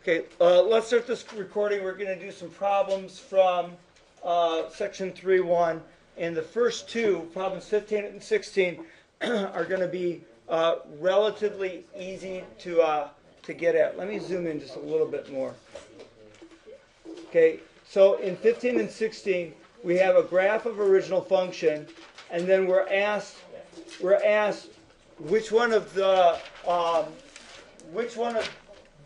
Okay, let's start this recording. We're going to do some problems from section 3.1. And the first two, problems 15 and 16, are going to be relatively easy to get at. Let me zoom in just a little bit more. Okay, so in 15 and 16, we have a graph of original function, and then we're asked which one of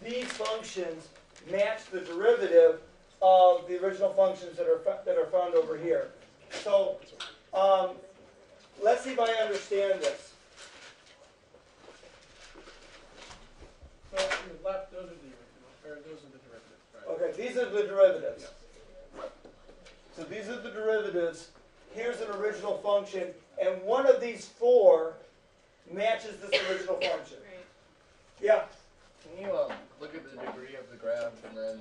these functions match the derivative of the original functions that are found over here. So let's see if I understand this. So on the left, those are the derivatives, right? Okay, these are the derivatives. So these are the derivatives. Here's an original function, and one of these four matches this original function. Yeah. Can you look at the degree of the graph and then,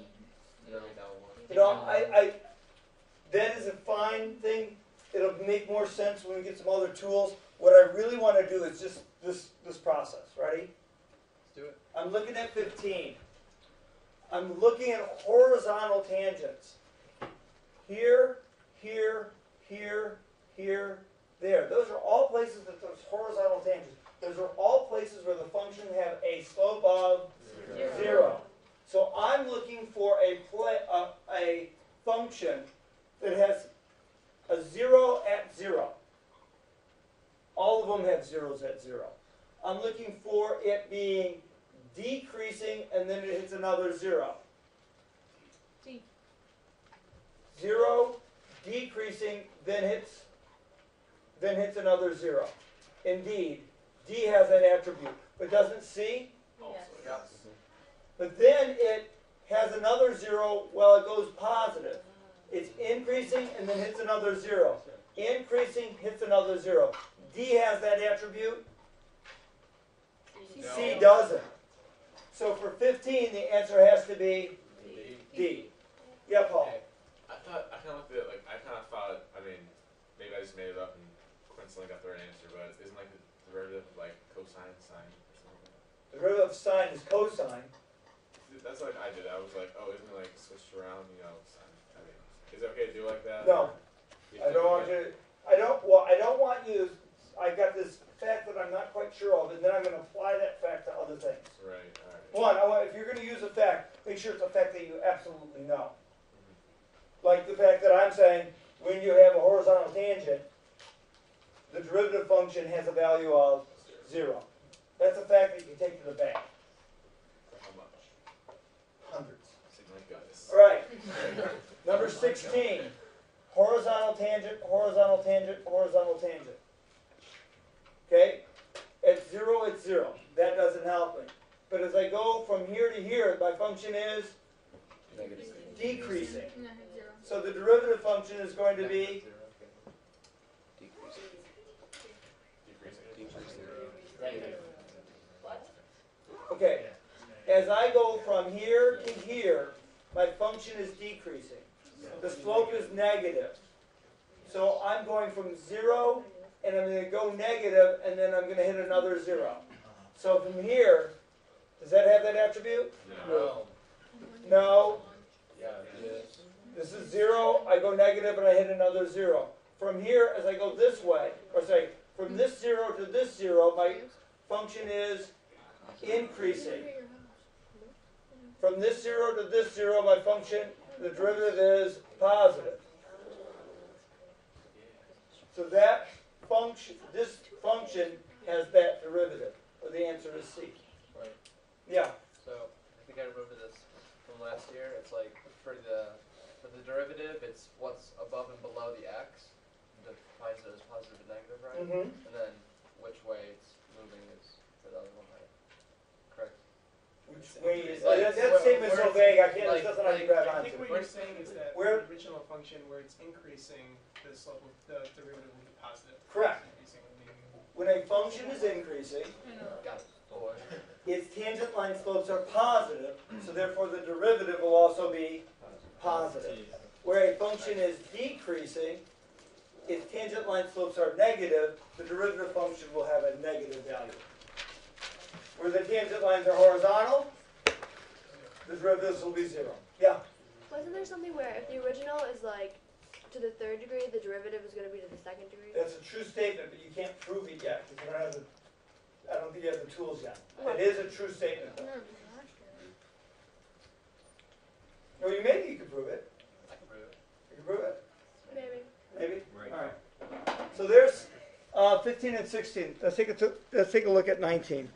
that is a fine thing. It'll make more sense when we get some other tools. What I really want to do is just this process. Ready? Let's do it. I'm looking at 15. I'm looking at horizontal tangents. Here, here, here, here, there. Those are all places that there's horizontal tangents. Those are all places where the function have a slope of 0. So I'm looking for a function that has a 0 at 0. All of them have zeros at 0. I'm looking for it being decreasing and then it hits another 0. 0, decreasing, then hits another 0. Indeed, D has that attribute, but doesn't C? Yes. But then it has another 0, well, it goes positive. It's increasing and then hits another 0. Increasing, hits another 0. D has that attribute? No. C doesn't. So for 15, the answer has to be D. Yeah, Paul? I kind of looked at it, I kind of thought, maybe I just made it up and coincidentally got the right answer, but isn't the derivative of cosine, sine, or something? The derivative of sine is cosine. That's what I did. I was like, oh, isn't it switched around, sine? Is it okay to do like that? No. I don't want you to, I don't want you, I got this fact that I'm not quite sure of, and then I'm going to apply that fact to other things. Right, all One, right. if you're going to use a fact, make sure it's a fact that you absolutely know. Like the fact that I'm saying, when you have a horizontal tangent, the derivative function has a value of 0. That's a fact that you can take to the bank. How much? Hundreds. Guys. All right. Number 16. Horizontal tangent, horizontal tangent, horizontal tangent. Okay? At 0, it's 0. That doesn't help me. But as I go from here to here, my function is decreasing. So the derivative function is going to be okay. As I go from here to here, my function is decreasing. The slope is negative. So I'm going from 0, and I'm going to go negative, and then I'm going to hit another 0. So from here, does that have that attribute? No. No. Yeah. This is 0, I go negative, and I hit another 0. From here, as I go this way, from this 0 to this 0, my function is increasing. From this 0 to this 0, my function, the derivative is positive. So that function, this function has that derivative. So the answer is C. Right. Yeah. So I think I remember this from last year. It's for the derivative, it's what's above and below the x. Defines it as positive and negative, right? Mm-hmm. And then which way it's moving is for the other one, right? Correct. Which way is that statement's so vague? I can't. There's nothing I can grab I onto. think what you're saying is that Where- the original function where it's increasing, the slope of the derivative will be positive. Correct. Increasing will be When a function is increasing, Got it. Boy. its tangent line slopes are positive, so therefore the derivative will also be positive. Where a function is decreasing, its tangent line slopes are negative, the derivative function will have a negative value. Where the tangent lines are horizontal, the derivatives will be 0. Yeah? Wasn't there something where if the original is like to the third degree, the derivative is going to be to the second degree? That's a true statement, but you can't prove it yet because you don't have the, I don't think you have the tools yet. It is a true statement though. No, maybe you can prove it. I can prove it. You can prove it? Maybe. Maybe? Right. All right. So there's 15 and 16. Let's take a look at 19.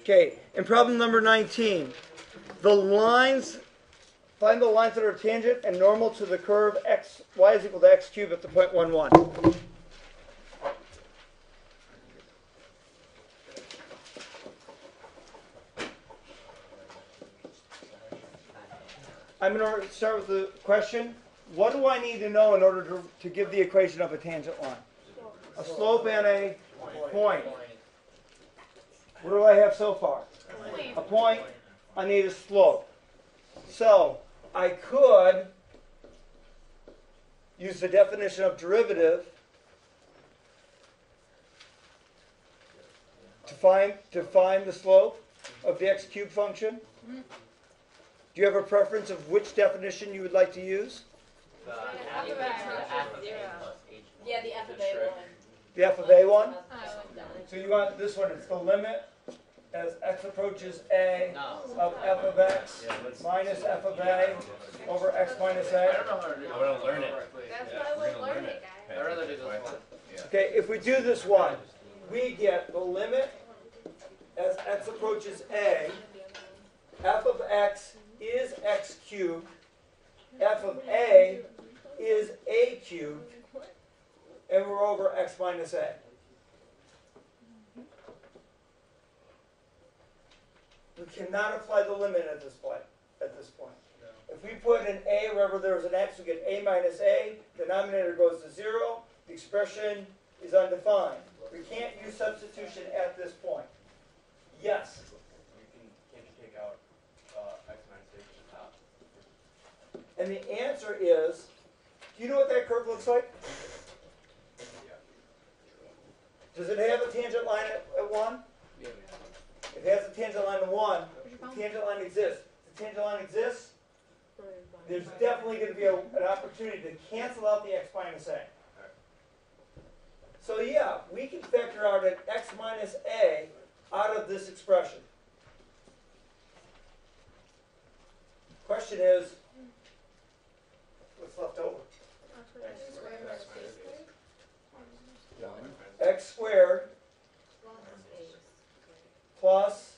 Okay, in problem number 19, the lines, find the lines that are tangent and normal to the curve y is equal to x cubed at the point 1, 1. I'm going to start with the question, what do I need to know in order to give the equation of a tangent line? A slope and a point. What do I have so far? A point. I need a slope. So I could use the definition of derivative to find the slope of the x cubed function. Do you have a preference of which definition you would like to use? Yeah, the f of a one. The f of a one? So you want this one, it's the limit as x approaches a of f of x minus f of a over x minus I a. don't know how to do I wanna learn it. correctly. That's Yeah, why we're we're gonna learn learning, it. guys. I'd rather do this one. Okay, if we do this one, we get the limit as x approaches a, f of x is x cubed, f of a is a cubed, and we're over x minus a. We cannot apply the limit at this point. If we put an a wherever there's an x, we get a minus a. Denominator goes to 0. The expression is undefined. We can't use substitution at this point. Yes? Can't you take out x minus a from the top? And the answer is, do you know what that curve looks like? Does it have a tangent line at 1? If it has a tangent line at 1, the tangent line exists. If the tangent line exists, there's definitely going to be an opportunity to cancel out the x minus a. So yeah, we can factor out an x minus a out of this expression. Question is, what's left over? X squared plus,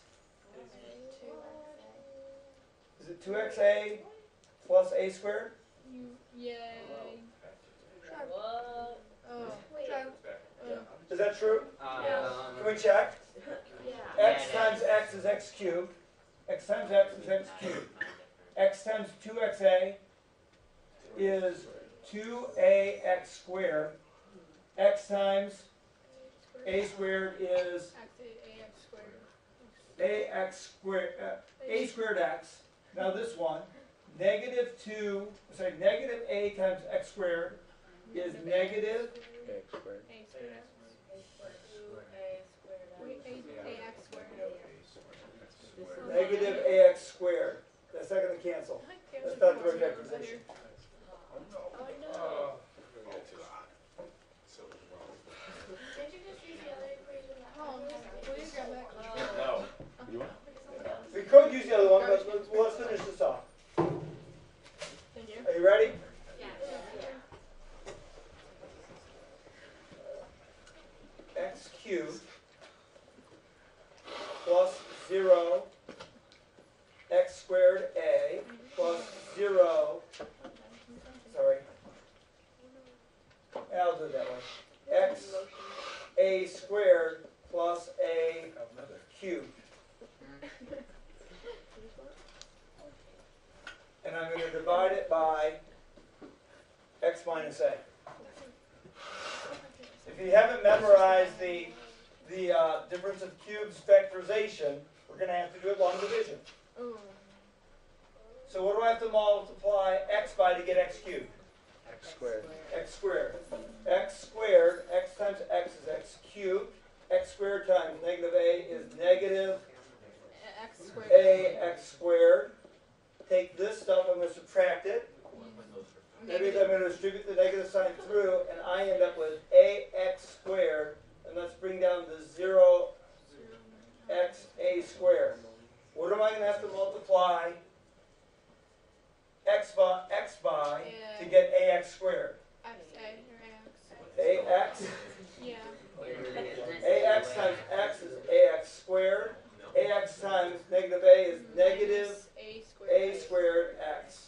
is it 2xa plus a squared? Yay. What? Oh. Is that true? Can we check? Yeah. X times x is x cubed. X times x is x cubed. X times 2xa is 2ax squared. X times a squared is ax squared, a squared x. Now this one, negative a times x squared is negative negative ax squared. That's not going to cancel. That's not the right definition. Oh no. Did you just use the other equation? Will you grab that? No. We could use the other one, but let's finish this off. Thank you. Are you ready? Yeah. X cubed plus 0 x squared a plus 0, sorry, I'll do it that way, x a squared plus a cubed. And I'm going to divide it by x minus a. If you haven't memorized the difference of cubes factorization, we're going to have to do it long division. So what do I have to multiply x by to get x cubed? X X squared. X squared. X times x is x cubed. X squared times negative a is negative X squared. ax squared. Take this stuff, I'm going to subtract it. That means I'm going to distribute the negative sign through, and I end up with ax squared. And let's bring down the 0xa squared. What am I going to have to multiply x by to get ax squared? Ax. Yeah. Ax times x is ax squared. Ax times negative a is negative a squared x.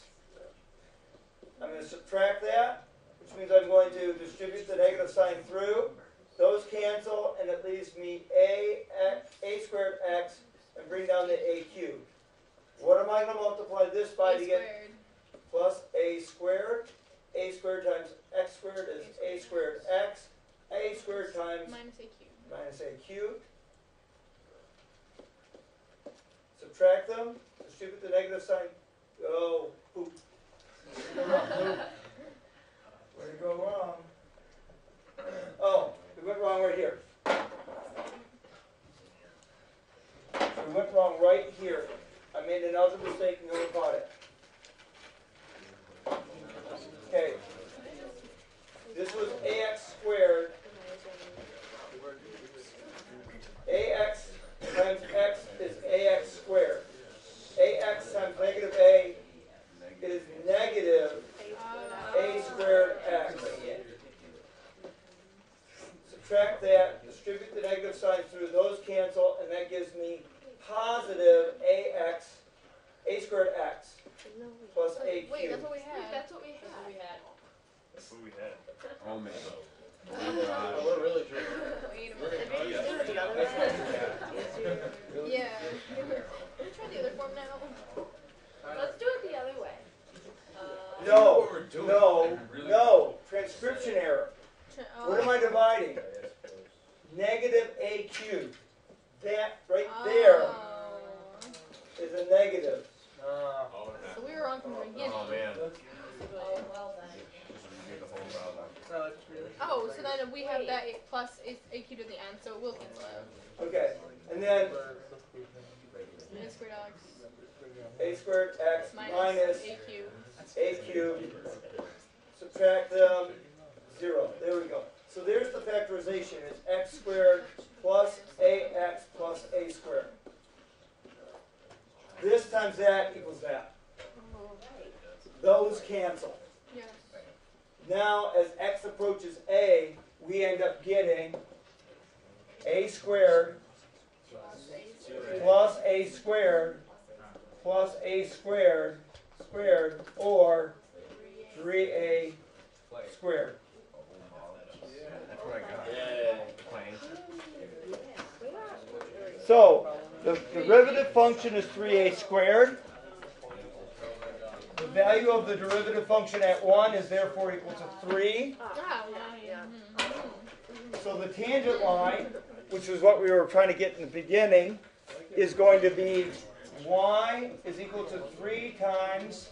I'm going to subtract that, which means I'm going to distribute the negative sign through. Those cancel, and it leaves me a squared x, and bring down the a cubed. What am I going to multiply this by to get plus a squared? A squared times x squared is a squared x. A squared times minus a cubed. Subtract them, distribute the negative sign. Oh, poop. Where did it go wrong? Oh, we went wrong right here. We went wrong right here. I made another mistake and no one caught it. Okay. This was ax squared. Ax times x is ax squared. Ax times negative a is negative a squared x. Subtract that, distribute the negative sign through, those cancel, and that gives me positive a squared x plus a cubed. Wait, that's what we had. That's what we had. That's what we had. Oh man. We're really drinking. Wait a Maybe minute. just do it the other way. Yeah. Let's try the other form now. Let's do it the other way. No, transcription error. What am I dividing? Negative a cubed. That right there is a negative. So we were wrong from the beginning. Oh man. Oh, well done. Oh, so then we have that plus a cubed at the end, so it will cancel out. Okay, and then A squared x a squared x minus a cubed. a cubed. Subtract them. 0. There we go. So there's the factorization. It's x squared plus ax plus a squared. This times that equals that. Those cancel. Yes. Now, as x approaches a, we end up getting a squared plus a squared plus a squared squared, or 3a squared. That's what I got. Plain. So, the derivative function is 3a squared. The value of the derivative function at 1 is therefore equal to 3. So the tangent line, which is what we were trying to get in the beginning, is going to be y is equal to 3 times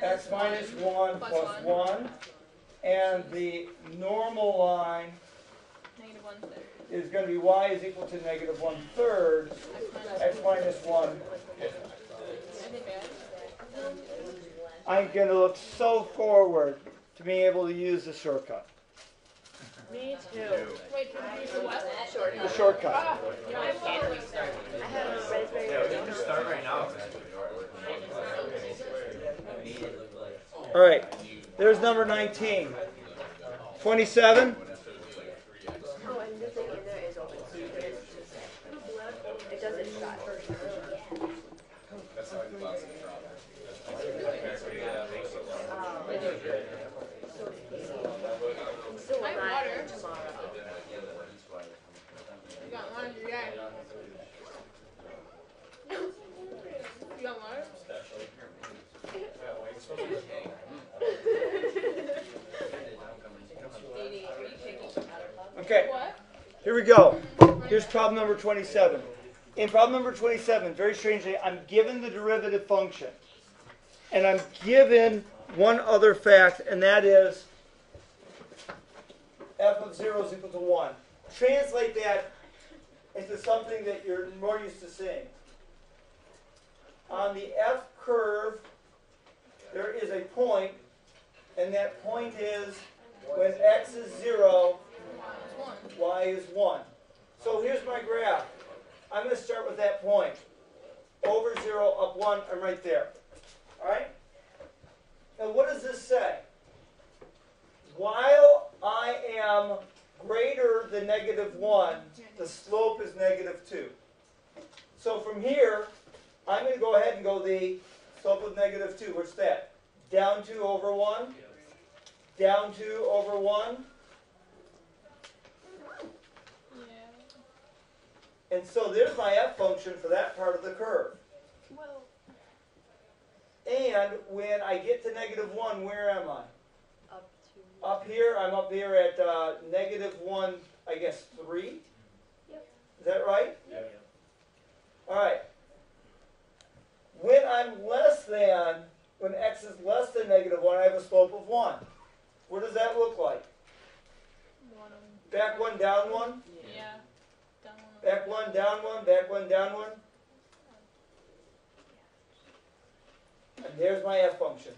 x minus 1 plus 1. And the normal line is going to be y is equal to negative 1/3 x minus 1. I'm going to look so forward to being able to use the shortcut. Me too. Wait, can we use the what? The shortcut. I have raspberry. Yeah, we can just start right now. All right. There's number 19. 27. Oh, and the thing in there is open. It doesn't shut. That's how I do lots of trouble. Still I have alive water. tomorrow. You got water? Yeah. You got water? Okay. What? Here we go. Here's problem number 27. In problem number 27, very strangely, I'm given the derivative function. And I'm given one other fact, and that is f of 0 is equal to 1. Translate that into something that you're more used to seeing. On the f curve, there is a point, and that point is when x is 0, y is 1. So here's my graph. I'm going to start with that point. Over 0, up 1, I'm right there. All right? Now what does this say? While I am greater than -1, the slope is -2. So from here, I'm going to go ahead and go the slope of -2. What's that? Down 2 over 1. Down 2 over 1. And so there's my f function for that part of the curve. And when I get to -1, where am I? Up here, I'm up here at -1, I guess 3. Yep. Is that right? Yep. All right. When I'm less than, when x is less than -1, I have a slope of 1. What does that look like? Back 1, down 1? Yeah. Down 1. Back 1, down 1, back 1, down 1. And there's my f function.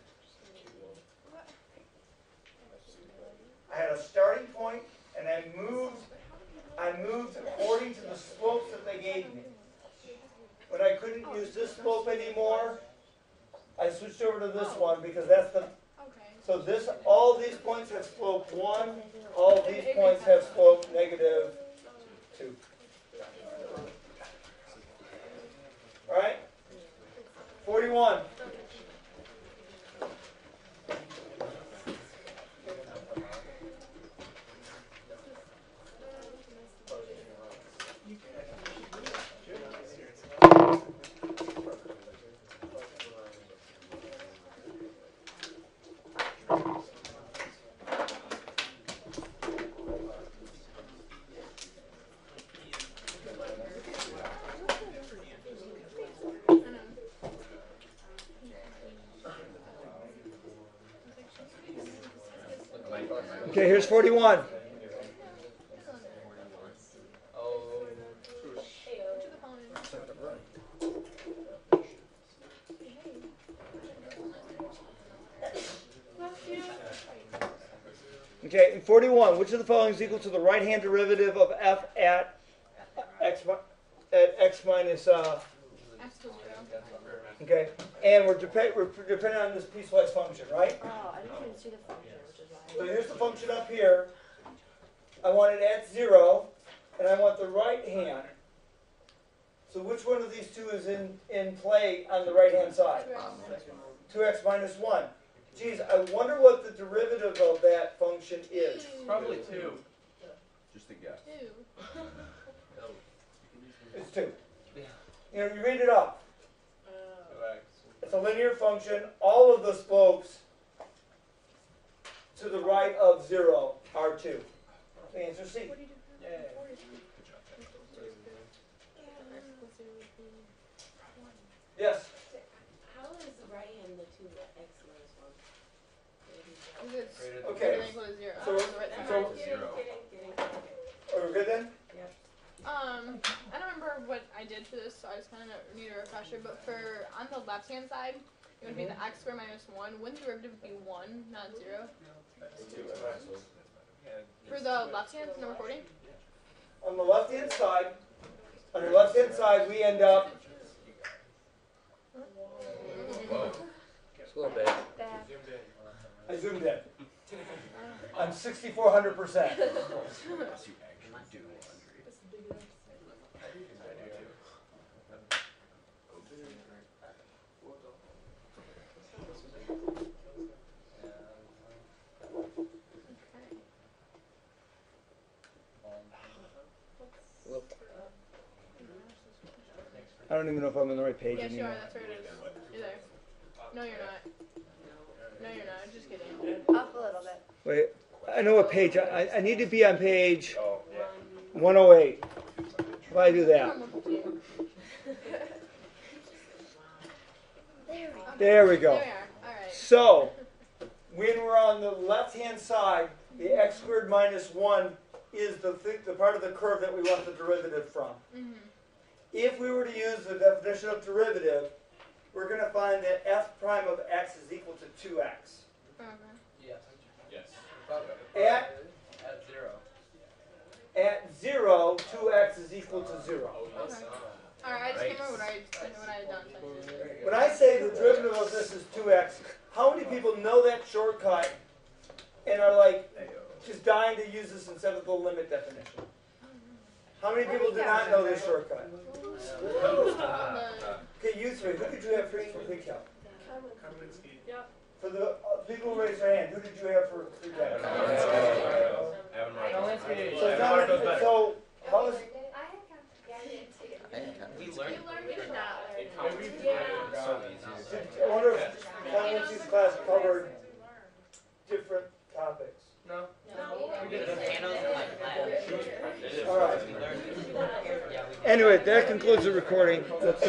I had a starting point, and I moved according to the slopes that they gave me. When I couldn't use this slope anymore, I switched over to this one because that's the. So this, all these points have slope 1. All these points have slope -2. All right. 41. Okay, here's 41. Okay, in 41, which of the following is equal to the right-hand derivative of f at x minus okay, and we're dependent on this piecewise function, right? Oh, I didn't even see the function, which is why. So here's the function up here. I want it at 0, and I want the right hand. So which one of these two is in play on the right-hand side? 2x minus 1. Geez, I wonder what the derivative of that function is. Probably 2. Just a guess. 2. It's 2. You know, you read it up. 2x. It's a linear function. All of the slopes to the right of 0 are 2. The answer C. Yes? How is the right hand the 2x minus 1? Okay. So, Getting. are we good then? I don't remember what I did for this, so I just kind of need a refresher. But for on the left hand side, it would be the x squared minus 1. Wouldn't the derivative be 1, not 0? For the left hand, no recording. On the left-hand side, we end up. Just a little bit. I zoomed in. I'm 6,400%. I don't even know if I'm on the right page Yes, you anymore. are. That's where it is. You're there. No, you're not. No, you're not. Just kidding. Up a little bit. Wait, I know what page. I need to be on page 108. If I do that. There we go. There we are. All right. So, when we're on the left-hand side, the x squared minus 1 is the part of the curve that we want the derivative from. Mm-hmm. If we were to use the definition of derivative, we're going to find that f prime of x is equal to 2x. Okay. Yes. Yes. At 0. At 0, 2x is equal to 0. Oh, yes. Okay. Alright, I just can't remember what I had done. When I say the derivative of this is 2x, how many people know that shortcut and are like just dying to use this instead of the limit definition? How many people do not know this shortcut? Okay, you three. Who did you have for pre-calc? For the people who raised their hand, who did you have for pre-calc? So how is We learned. I wonder if Clemency's class covered different topics. No. We did panels in like class. All right. We learned. Yeah, we did. Anyway, that concludes the recording. Let's